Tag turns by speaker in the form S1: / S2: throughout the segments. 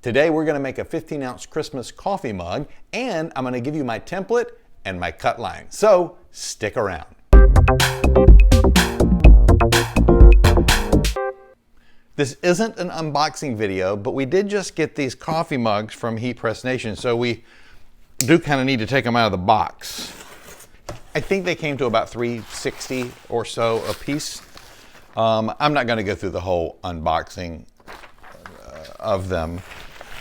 S1: Today we're going to make a 15-ounce Christmas coffee mug, and I'm going to give you my template and my cut line. So stick around. This isn't an unboxing video, but we did just get these coffee mugs from Heat Press Nation, so we do kind of need to take them out of the box. I think they came to about $3.60 or so a piece. I'm not going to go through the whole unboxing of them.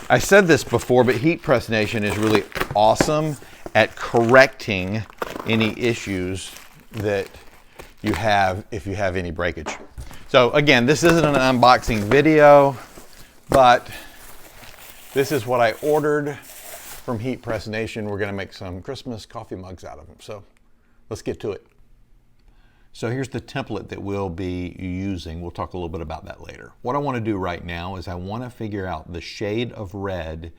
S1: I said this before, but Heat Press Nation is really awesome at correcting any issues that you have if you have any breakage. So again, this isn't an unboxing video, but this is what I ordered from Heat Press Nation. We're going to make some Christmas coffee mugs out of them. So let's get to it. So here's the template that we'll be using. We'll talk a little bit about that later. What I want to do right now is I want to figure out the shade of red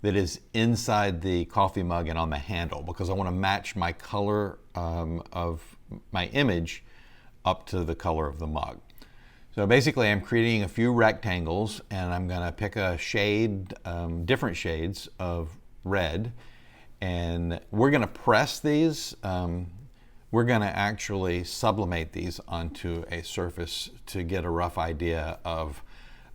S1: that is inside the coffee mug and on the handle, because I want to match my color of my image up to the color of the mug. So basically I'm creating a few rectangles, and I'm going to pick a shade, different shades of red, and we're going to press these. We're going to actually sublimate these onto a surface to get a rough idea of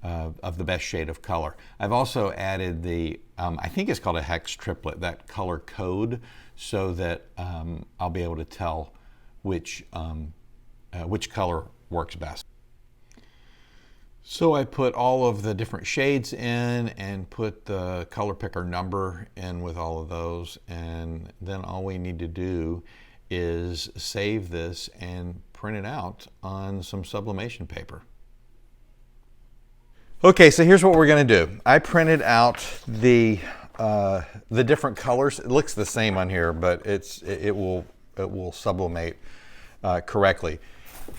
S1: the best shade of color. I've also added the, I think it's called a hex triplet, that color code, so that I'll be able to tell which color works best. So I put all of the different shades in and put the color picker number in with all of those, and then all we need to do is save this and print it out on some sublimation paper. Okay, so here's what we're going to do. I printed out the different colors. It looks the same on here, but it will sublimate correctly.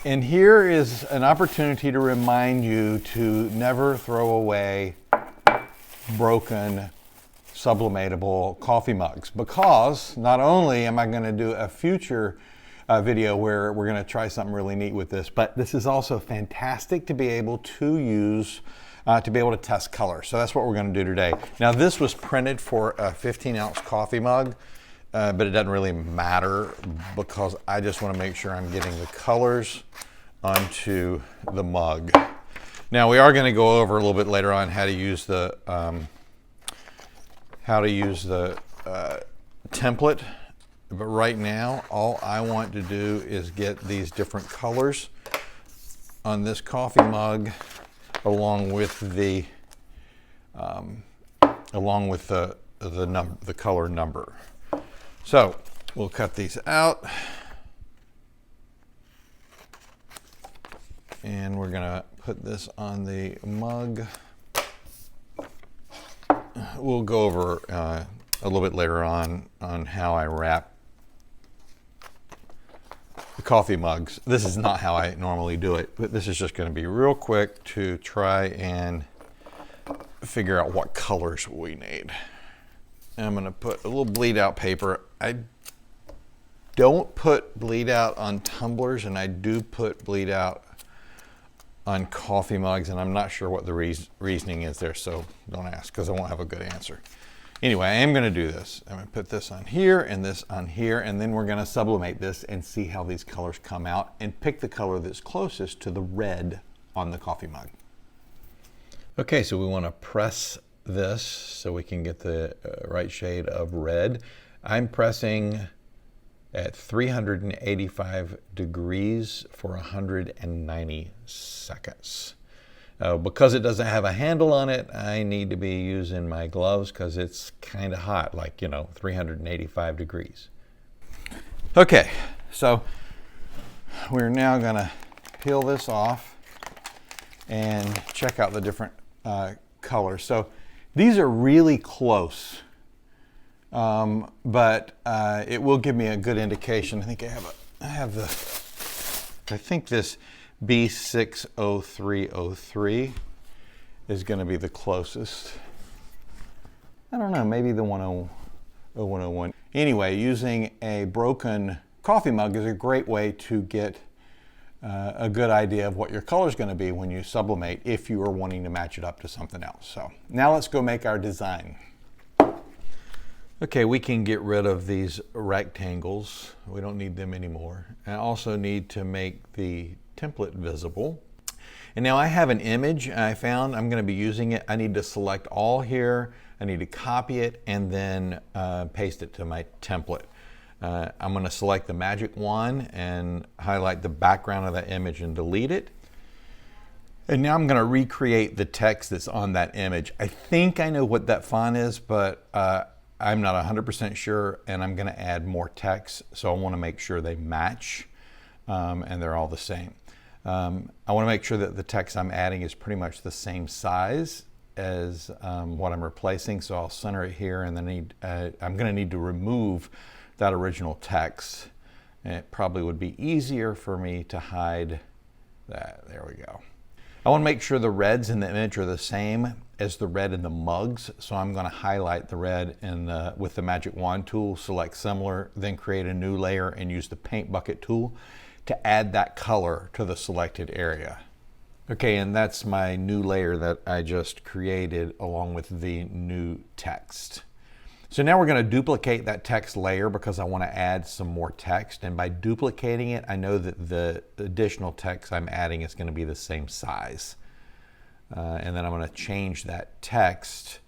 S1: And here is an opportunity to remind you to never throw away broken sublimatable coffee mugs, because not only am I going to do a future video where we're going to try something really neat with this, but this is also fantastic to be able to use to be able to test color. So that's what we're going to do today. Now this was printed for a 15-ounce coffee mug, but it doesn't really matter because I just want to make sure I'm getting the colors onto the mug. Now we are going to go over a little bit later on how to use the template, but right now all I want to do is get these different colors on this coffee mug along with the color number. So we'll cut these out, and we're gonna put this on the mug. We'll go over a little bit later on how I wrap the coffee mugs. This is not how I normally do it, but this is just going to be real quick to try and figure out what colors we need. And I'm going to put a little bleed out paper. I don't put bleed out on tumblers, and I do put bleed out on coffee mugs, and I'm not sure what the reasoning is there, so don't ask because I won't have a good answer. Anyway, I am going to do this. I'm going to put this on here and this on here, and then we're going to sublimate this and see how these colors come out and pick the color that's closest to the red on the coffee mug. Okay, so we want to press this so we can get the right shade of red. I'm pressing at 385 degrees for 190 seconds. Because it doesn't have a handle on it, I need to be using my gloves because it's kind of hot, like, 385 degrees. Okay, so we're now going to peel this off and check out the different colors. So these are really close, but it will give me a good indication. I think I think this B60303 is going to be the closest. I don't know, maybe the 101. Anyway, using a broken coffee mug is a great way to get a good idea of what your color is going to be when you sublimate if you are wanting to match it up to something else. So now let's go make our design. Okay, we can get rid of these rectangles. We don't need them anymore. I also need to make the template visible. And now I have an image I found. I'm going to be using it. I need to select all here. I need to copy it and then paste it to my template. I'm going to select the magic wand and highlight the background of that image and delete it. And now I'm going to recreate the text that's on that image. I think I know what that font is, but I'm not 100% sure, and I'm going to add more text, so I want to make sure they match and they're all the same. I want to make sure that the text I'm adding is pretty much the same size as what I'm replacing, so I'll center it here, and then I'm going to need to remove that original text. And it probably would be easier for me to hide that. There we go. I want to make sure the reds in the image are the same as the red in the mugs, so I'm going to highlight the red with the magic wand tool, select similar, then create a new layer and use the paint bucket tool to add that color to the selected area. Okay, and that's my new layer that I just created along with the new text. So now we're going to duplicate that text layer because I want to add some more text, and by duplicating it I know that the additional text I'm adding is going to be the same size. And then I'm going to change that text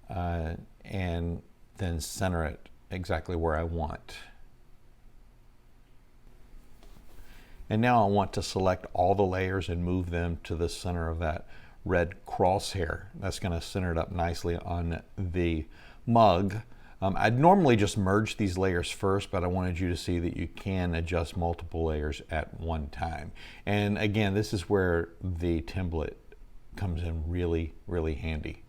S1: and then center it exactly where I want. And now I want to select all the layers and move them to the center of that red crosshair. That's going to center it up nicely on the mug. I'd normally just merge these layers first, but I wanted you to see that you can adjust multiple layers at one time. And again, this is where the template comes in really, really handy.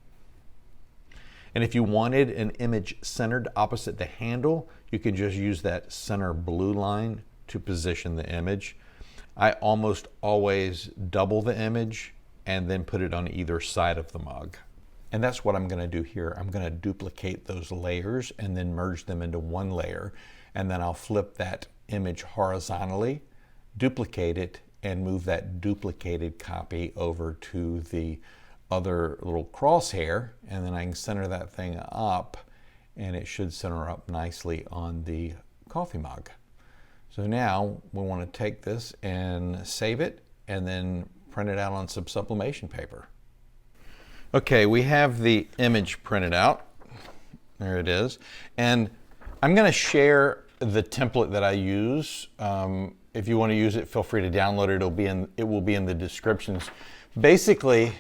S1: And if you wanted an image centered opposite the handle, you can just use that center blue line to position the image. I almost always double the image and then put it on either side of the mug. And that's what I'm going to do here. I'm going to duplicate those layers and then merge them into one layer. And then I'll flip that image horizontally, duplicate it, and move that duplicated copy over to the other little crosshair. And then I can center that thing up, and it should center up nicely on the coffee mug. So now we want to take this and save it and then print it out on some sublimation paper. Okay, we have the image printed out. There it is. And I'm going to share the template that I use. If you want to use it, feel free to download it. It will be in the descriptions. Basically,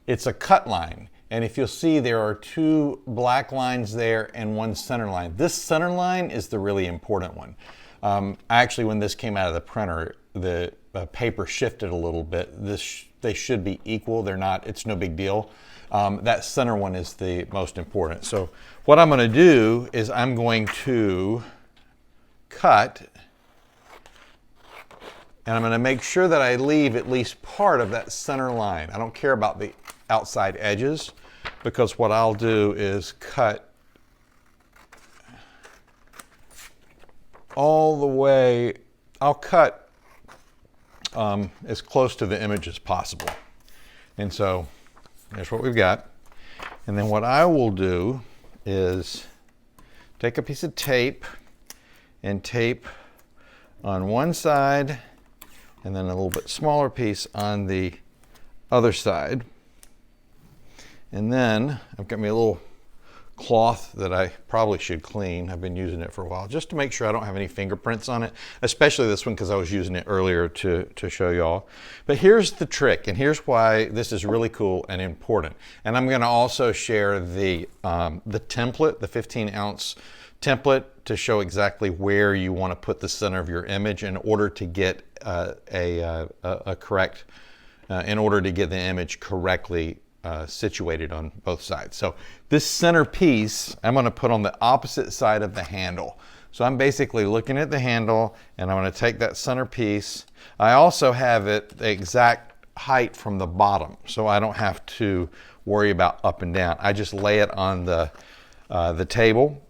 S1: it's a cut line. And if you'll see, there are two black lines there and one center line. This center line is the really important one. Actually, when this came out of the printer, the paper shifted a little bit. They should be equal. They're not. It's no big deal. That center one is the most important. So what I'm going to do is I'm going to cut, and I'm going to make sure that I leave at least part of that center line. I don't care about the outside edges, because what I'll do is cut all the way. I'll cut as close to the image as possible. And so there's what we've got. And then what I will do is take a piece of tape and tape on one side and then a little bit smaller piece on the other side. And then I've got me a little cloth that I probably should clean. I've been using it for a while just to make sure I don't have any fingerprints on it, especially this one because I was using it earlier to show y'all. But here's the trick, and here's why this is really cool and important. And I'm going to also share the template, the 15-ounce template, to show exactly where you want to put the center of your image in order to get in order to get the image correctly situated on both sides. So this center piece I'm going to put on the opposite side of the handle. So I'm basically looking at the handle and I'm going to take that center piece. I also have it the exact height from the bottom, so I don't have to worry about up and down. I just lay it on the table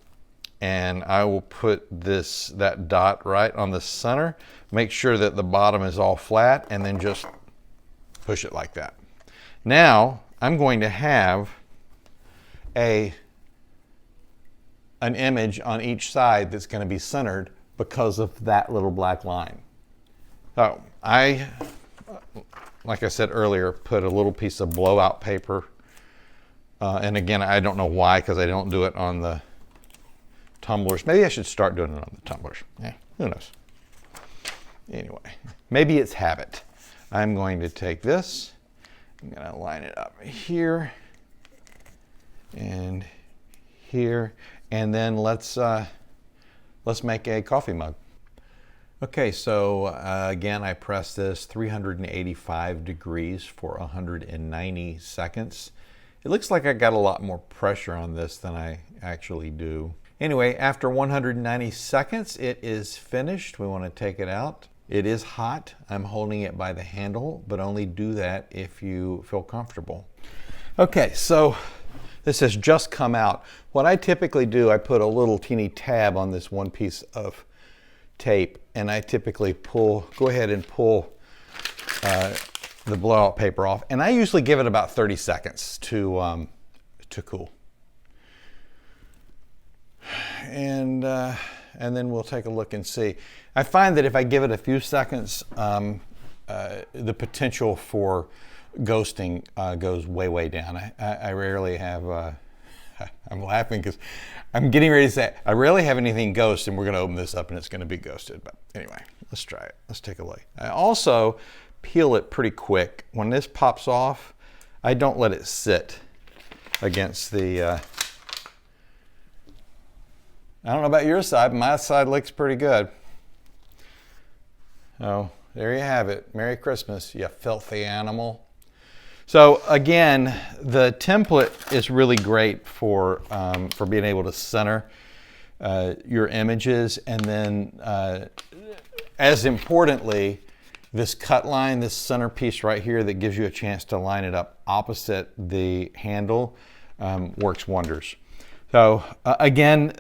S1: and I will put that dot right on the center. Make sure that the bottom is all flat, and then just push it like that. Now I'm going to have an image on each side that's going to be centered because of that little black line. So I, like I said earlier, put a little piece of blowout paper, and again, I don't know why, because I don't do it on the tumblers. Maybe I should start doing it on the tumblers. Yeah, who knows? Anyway, maybe it's habit. I'm going to take this, I'm going to line it up here and here, and then let's make a coffee mug. Okay, so again, I pressed this 385 degrees for 190 seconds. It looks like I got a lot more pressure on this than I actually do. Anyway, after 190 seconds, it is finished. We want to take it out. It is hot. I'm holding it by the handle, but only do that if you feel comfortable. Okay, so this has just come out. What I typically do, I put a little teeny tab on this one piece of tape, and I typically go ahead and pull the blowout paper off, and I usually give it about 30 seconds to cool. And then we'll take a look and see. I find that if I give it a few seconds, the potential for ghosting goes way down. I rarely have, I'm laughing because I'm getting ready to say, I rarely have anything ghost, and we're going to open this up and it's going to be ghosted. But anyway, let's try it. Let's take a look. I also peel it pretty quick. When this pops off, I don't let it sit against the, I don't know about your side, but my side looks pretty good. Oh, there you have it. Merry Christmas, you filthy animal. So again, the template is really great for being able to center your images, and then as importantly, this cut line, this centerpiece right here that gives you a chance to line it up opposite the handle works wonders. So again,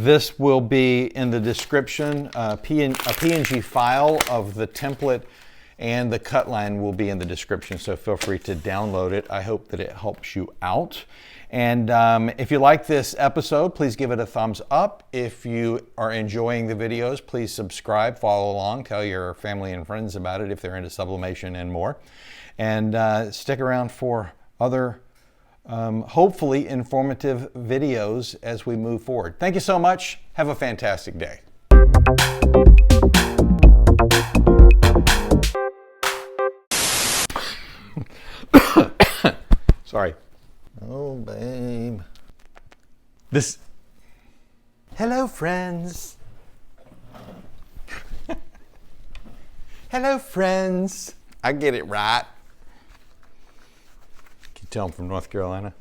S1: this will be in the description. A PNG file of the template and the cut line will be in the description, so feel free to download it. I hope that it helps you out. And if you like this episode, please give it a thumbs up. If you are enjoying the videos, please subscribe, follow along, tell your family and friends about it if they're into sublimation and more. And stick around for other hopefully informative videos as we move forward. Thank you so much. Have a fantastic day. Sorry. Oh, babe. Hello, friends. Hello, friends. I get it right. Can you tell I'm from North Carolina?